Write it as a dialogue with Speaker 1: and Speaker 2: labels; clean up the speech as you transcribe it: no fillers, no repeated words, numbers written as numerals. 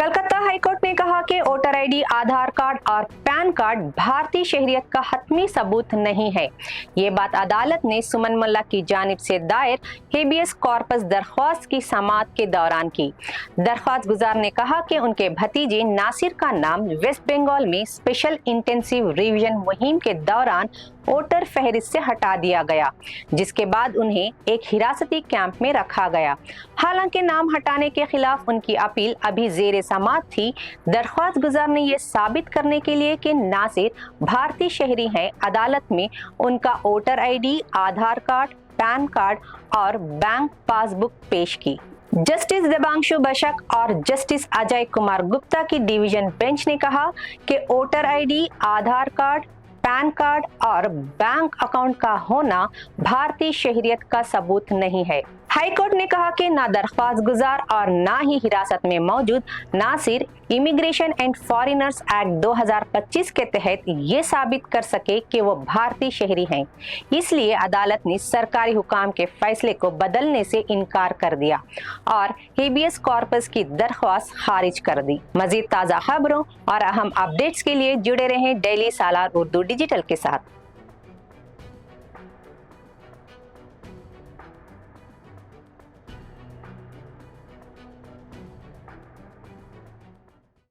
Speaker 1: Calcutta high court ने कहा कि वोटर आईडी, आधार कार्ड और पैन कार्ड भारतीय शहरियत का हतमी सबूत नहीं है। ये बात अदालत ने सुमन मुल्ला की जानिब से दायर हेबियस कॉर्पस दरख्वास्त की समाअत के दौरान की। दरख्वास्त गुजार ने कहा कि उनके भतीजे नासिर का नाम वेस्ट बंगाल में स्पेशल इंटेंसिव रिवीजन मुहिम के दौरान वोटर फहरिस्त से हटा दिया गया, जिसके बाद उन्हें एक हिरासती कैंप में रखा गया। हालांकि नाम हटाने के खिलाफ उनकी अपील अभी जेर समाअत थी। दरख्वास्त गुजार ने यह साबित करने के लिए कि नासिर भारतीय शहरी हैं, अदालत में उनका वोटर आईडी, आधार कार्ड, पैन कार्ड और बैंक पासबुक पेश की। जस्टिस देबांशु बशक और जस्टिस अजय कुमार गुप्ता की डिवीजन बेंच ने कहा कि वोटर आईडी, आधार कार्ड, पैन कार्ड और बैंक अकाउंट का होना भारतीय शहरियत का सबूत नहीं है। हाईकोर्ट ने कहा कि ना दरख्वास्त गुजार और ना ही हिरासत में मौजूद Nasir immigration and foreigners act 2025 के तहत ये साबित कर सके कि वो भारतीय शहरी हैं। इसलिए अदालत ने सरकारी हुकाम के फैसले को बदलने से इनकार कर दिया और हेबियस कॉर्पस की दरख्वास्त खारिज कर दी। मजीद ताज़ा खबरों और अहम अपडेट्स के लिए जुड़े रहें डेली सालार उर्दू डिजिटल के साथ।